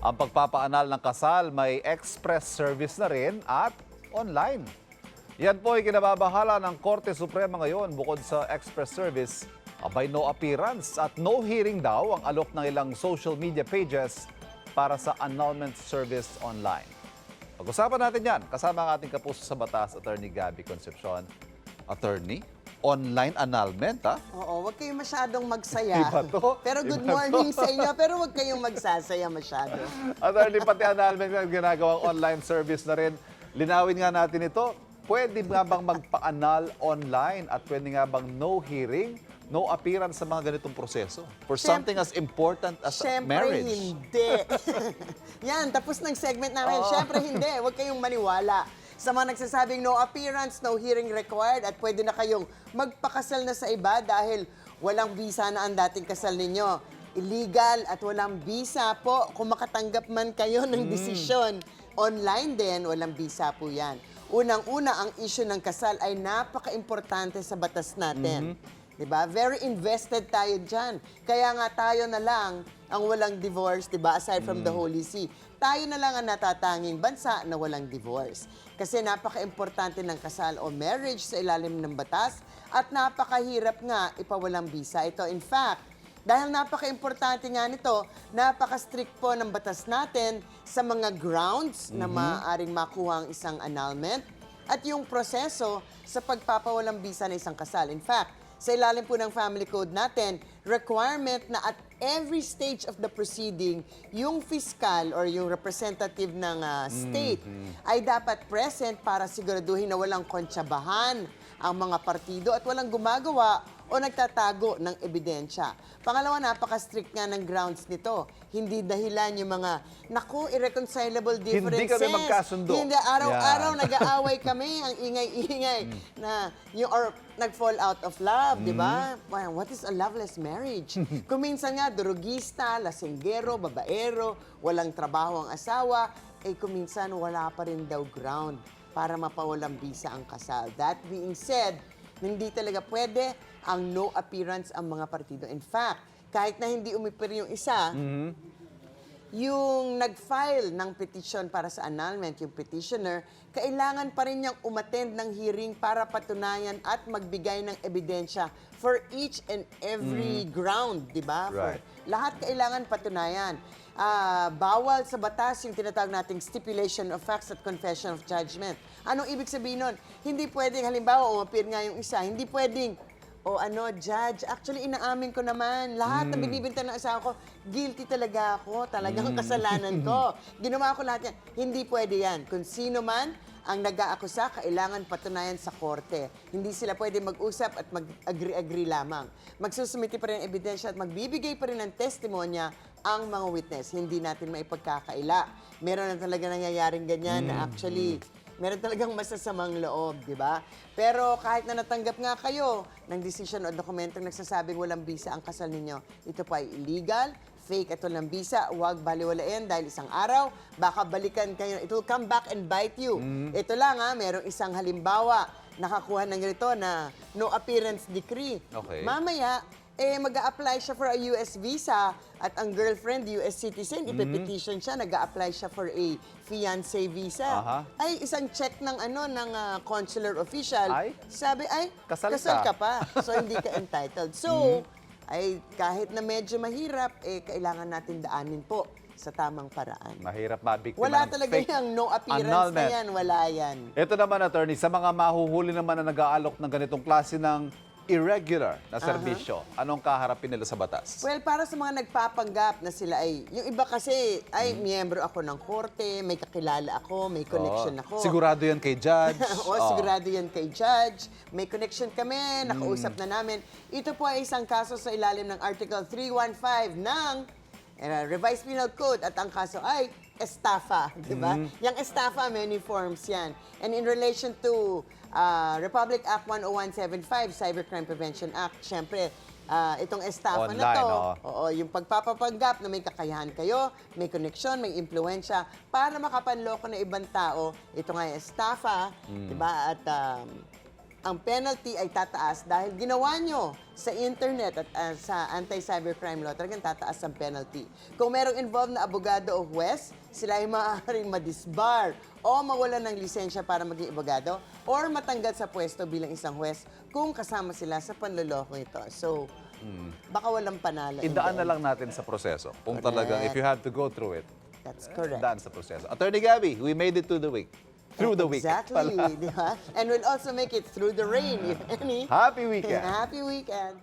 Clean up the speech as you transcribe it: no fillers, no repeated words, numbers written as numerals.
Ang pagpapaanal ng kasal may express service na rin at online. Yan po ay kinababahala ng Korte Suprema ngayon. Bukod sa express service, abay no appearance at no hearing daw ang alok ng ilang social media pages para sa annulment service online. Pag-usapan natin yan kasama ang ating kapuso sa batas, Attorney Gabby Concepcion. Attorney, online annulment, ha? Oo, huwag kayong masyadong magsaya. Iba to. Pero good Iba morning to. sa inyo, pero huwag kayong magsasaya masyado. Attorney, pati annulment na ginagawang online service na rin. Linawin nga natin ito. Pwede nga bang magpa-annul online at pwede nga bang no hearing, no appearance sa mga ganitong proseso? For something as important as marriage. Siyempre hindi. Yan, tapos ng segment namin. Siyempre hindi, huwag kayong maniwala. Sa mga nagsasabing no appearance, no hearing required at pwede na kayong magpakasal na sa iba dahil walang visa na ang dating kasal ninyo. Illegal at walang visa po kung makatanggap man kayo ng desisyon. Online din, walang visa po yan. Unang-una, ang issue ng kasal ay napaka-importante sa batas natin. Diba? Very invested tayo dyan. Kaya nga tayo na lang ang walang divorce, diba? Aside from the Holy See. Tayo na lang ang natatanging bansa na walang divorce. Kasi napaka-importante ng kasal o marriage sa ilalim ng batas at napakahirap nga ipawalang bisa ito. In fact, dahil napaka-importante nga nito, napaka-strict po ng batas natin sa mga grounds na maaaring makuha ang isang annulment at yung proseso sa pagpapawalang bisa ng isang kasal. In fact, sa ilalim po ng family code natin, requirement na at every stage of the proceeding, yung fiscal or yung representative ng state ay dapat present para siguraduhin na walang kontsabahan ang mga partido at walang gumagawa o nagtatago ng ebidensya. Pangalawa, napaka-strict nga ng grounds nito. Hindi dahilan yung mga, naku, irreconcilable differences. Hindi kami magkasundo. Hindi, araw-araw nag-aaway kami, ang ingay-ingay na yung or nag-fall out of love, di ba? What is a loveless marriage? Kung minsan nga, durugista, lasinggero, babaero, walang trabaho ang asawa, kung minsan wala pa rin daw ground para mapawalang bisa ang kasal. That being said, hindi talaga pwede ang no appearance ang mga partido. In fact, kahit na hindi umipir yung isa, yung nag-file ng petition para sa annulment, yung petitioner, kailangan pa rin niyang umattend ng hearing para patunayan at magbigay ng ebidensya for each and every ground, di ba? Right. Lahat kailangan patunayan. Bawal sa batas yung tinatawag nating stipulation of facts at confession of judgment. Anong ibig sabihin nun? Hindi pwedeng, halimbawa, umapir nga yung isa, hindi pwedeng, judge, actually, inaamin ko naman. Lahat na binibinta ng asawa ko, guilty talaga ako. Talagang kasalanan ko. Ginawa ko lahat yan. Hindi pwede yan. Kung sino man ang nag-aakusa, kailangan patunayan sa korte. Hindi sila pwede mag-usap at mag-agree-agree lamang. Magsusumiti pa rin ang ebidensya at magbibigay pa rin ng testimonya ang mga witness. Hindi natin maipagkakaila. Meron na talaga nangyayaring ganyan na actually meron talagang masasamang loob, di ba? Pero kahit na natanggap nga kayo ng decision o dokumentong nagsasabing walang bisa ang kasal ninyo, ito po ay illegal, fake at walang bisa, huwag baliwalain dahil isang araw, baka balikan kayo, it will come back and bite you. Ito lang merong isang halimbawa, nakakuha ng ganito na no appearance decree. Okay. Mamaya, mag-a-apply siya for a US visa at ang girlfriend, US citizen, ipipetition siya, nag-a-apply siya for a fiancé visa. Ay, isang check ng consular official. Sabi, Kasal ka pa. So, hindi ka entitled. So, ay kahit na medyo mahirap, kailangan natin daanin po sa tamang paraan. Mahirap mabiktima Wala ng talaga fake yung no appearance annulment. na yan. Wala yan. Ito naman, attorney, sa mga mahuhuli naman na nag-aalok ng ganitong klase ng irregular na serbisyo, anong kaharapin nila sa batas? Well, para sa mga nagpapanggap na sila yung iba kasi, miyembro ako ng korte, may kakilala ako, may connection ako. Sigurado yan kay judge. Sigurado yan kay judge. May connection kami, nakausap na namin. Ito po ay isang kaso sa ilalim ng Article 315 ng Revised Penal Code at ang kaso ay estafa, di ba? Yung estafa, many forms yan. And in relation to Republic Act 10175, Cybercrime Prevention Act, syempre, itong estafa na to, yung pagpapapanggap na may kakayahan kayo, may connection, may impluensya, para makapanloko na ibang tao, ito nga yung estafa, di ba? At ang penalty ay tataas dahil ginawa nyo sa internet at sa anti-cybercrime law, talagang tataas ang penalty. Kung merong involved na abogado o huwes, sila ay maaaring madisbar o mawalan ng lisensya para maging abogado or matanggal sa pwesto bilang isang huwes kung kasama sila sa panloloko ito. So, baka walang panalo. in the Idaan na end. lang natin sa proseso. Kung talagang, if you have to go through it, That's correct. idaan sa proseso. Attorney Gabby, we made it to the week. Through the week. Exactly, di ba? And we'll also make it through the rain, if any. Happy weekend. Happy weekend.